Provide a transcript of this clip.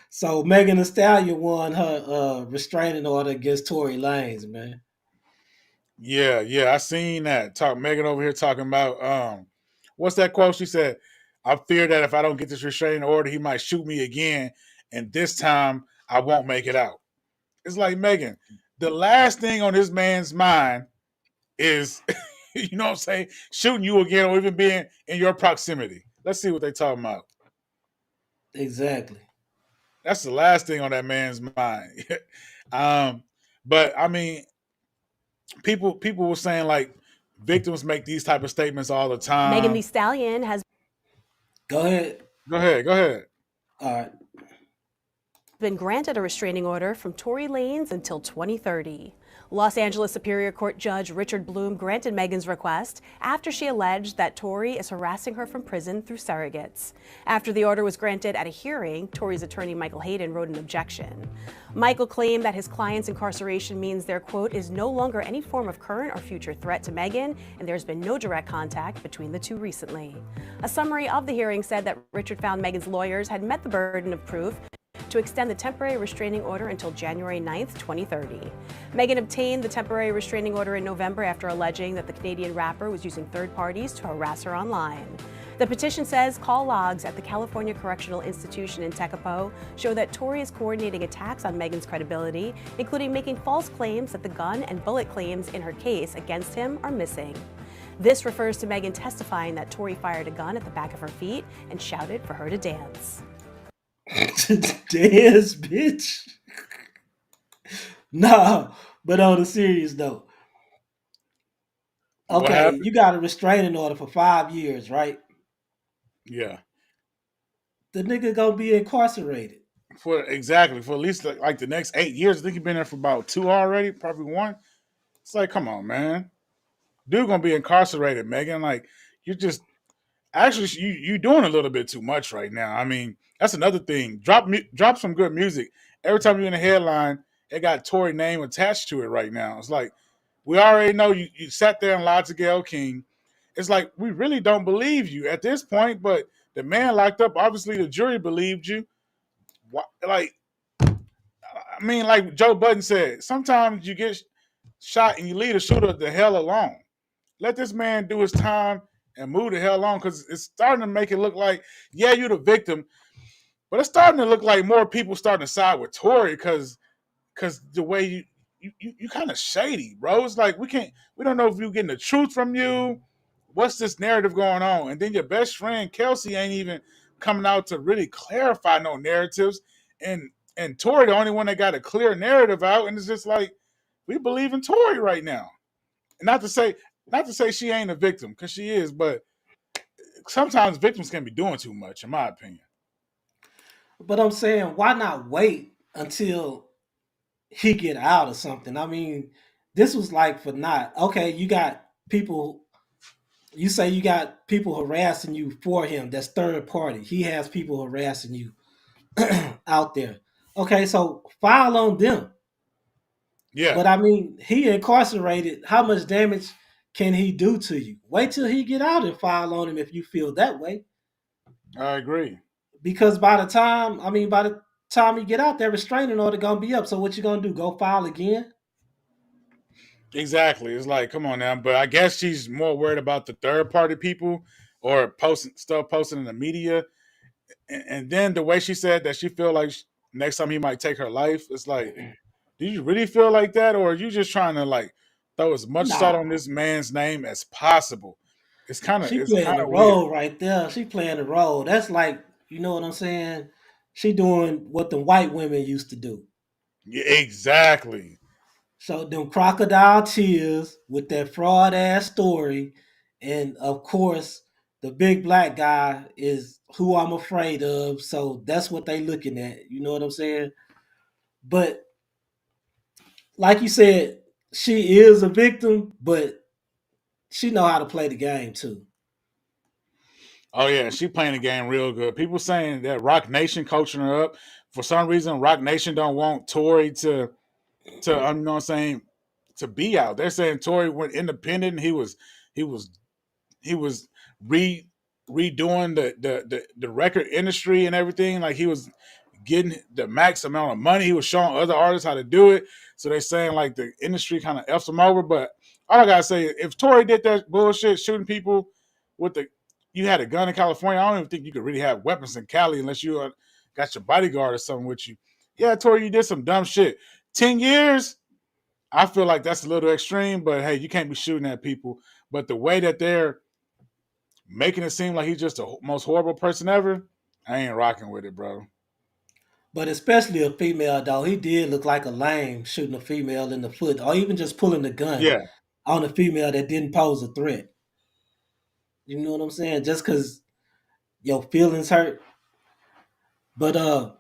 So Megan Thee Stallion won her restraining order against Tory Lanez, man. Yeah, I seen that. Talk Megan over here talking about what's that quote? She said, I fear that if I don't get this restraining order, he might shoot me again, and this time I won't make it out. It's like Megan, the last thing on this man's mind is you know what I'm saying, shooting you again or even being in your proximity. Let's see what they talking about. Exactly. That's the last thing on that man's mind. um, but I mean, people were saying like victims make these type of statements all the Megan Thee time. Stallion has Go ahead. Go ahead. All right. been granted a restraining order from Tory Lanez until 2030. Los Angeles Superior Court Judge Richard Bloom granted Megan's request after she alleged that Tory is harassing her from prison through surrogates. After the order was granted at a hearing, Tory's attorney Michael Hayden wrote an objection. Michael claimed that his client's incarceration means there, quote, is no longer any form of current or future threat to Megan, and there's been no direct contact between the two recently. A summary of the hearing said that Richard found Megan's lawyers had met the burden of proof to extend the temporary restraining order until January 9th, 2030. Megan obtained the temporary restraining order in November after alleging that the Canadian rapper was using third parties to harass her online. The petition says call logs at the California Correctional Institution in Tecumseh show that Tory is coordinating attacks on Megan's credibility, including making false claims that the gun and bullet claims in her case against him are missing. This refers to Megan testifying that Tory fired a gun at the back of her feet and shouted for her to dance. Dance, bitch. No, but on a serious note, What okay, happened? you got a restraining order for 5 years, right? Yeah. The nigga gonna be incarcerated. For exactly for at least like the next 8 years. I think he's been there for about two already, probably one. It's like, come on, man. Dude gonna be incarcerated, Megan. Like, you're just actually you doing a little bit too much right now. I mean, that's another thing. Drop some good music. Every time you're in a headline, it got Tory name attached to it right now. It's like we already know you sat there and lied to Gayle King. It's like we really don't believe you at this point, but the man locked up, obviously the jury believed you. Like, I mean, like Joe Budden said, sometimes you get shot and you leave the shooter the hell alone. Let this man do his time and move the hell on, because it's starting to make it look like, yeah, you're the victim, but it's starting to look like more people starting to side with Tory because the way you kind of shady, bro. It's like we don't know if you're getting the truth from you. What's this narrative going on? And then your best friend Kelsey ain't even coming out to really clarify no narratives. And Tory the only one that got a clear narrative out, and it's just like we believe in Tory right now. Not to say she ain't a victim, because she is, but sometimes victims can be doing too much, in my opinion. But I'm saying, why not wait until he get out or something? I mean, this was like for not okay. You got people. You say you got people harassing you for him. That's third party. He has people harassing you out there. Okay, so file on them. Yeah, But I mean, he incarcerated. How much damage can he do to you? Wait till he get out and file on him if you feel that way. I agree. Because by the time you get out, that restraining order gonna be up. So what you gonna do? Go file again? Exactly. It's like, come on now. But I guess she's more worried about the third party people or posting in the media. And then the way she said that she feel like next time he might take her life, it's like, do you really feel like that, or are you just trying to like throw as much salt Nah, on this man's name as possible? she It's playing kind the of weird. role right there. She playing the role. That's like, you know what I'm saying? She doing what the white women used to do. Yeah, exactly. So them crocodile tears with that fraud ass story, and of course the big black guy is who I'm afraid of. So that's what they looking at. You know what I'm saying? But like you said, she is a victim, but she know how to play the game too. Oh yeah, she playing the game real good. People saying that Rock Nation coaching her up. For some reason, Rock Nation don't want Tory to you know what I'm saying, to be out. They're saying Tory went independent. He was he was re redoing the record industry and everything. Like he was getting the max amount of money. He was showing other artists how to do it. So they're saying like the industry kind of f's him over. But all I gotta say, if Tory did that bullshit, shooting people with you had a gun in California. I don't even think you could really have weapons in Cali unless you got your bodyguard or something with you. Yeah, Tory, you did some dumb shit. 10 years. I feel like that's a little extreme, but hey, you can't be shooting at people. But the way that they're making it seem like he's just the most horrible person ever, I ain't rocking with it, bro. But especially a female, though, he did look like a lame shooting a female in the foot, or even just pulling the gun Yeah, on a female that didn't pose a threat. You know what I'm saying? Just because your feelings hurt. But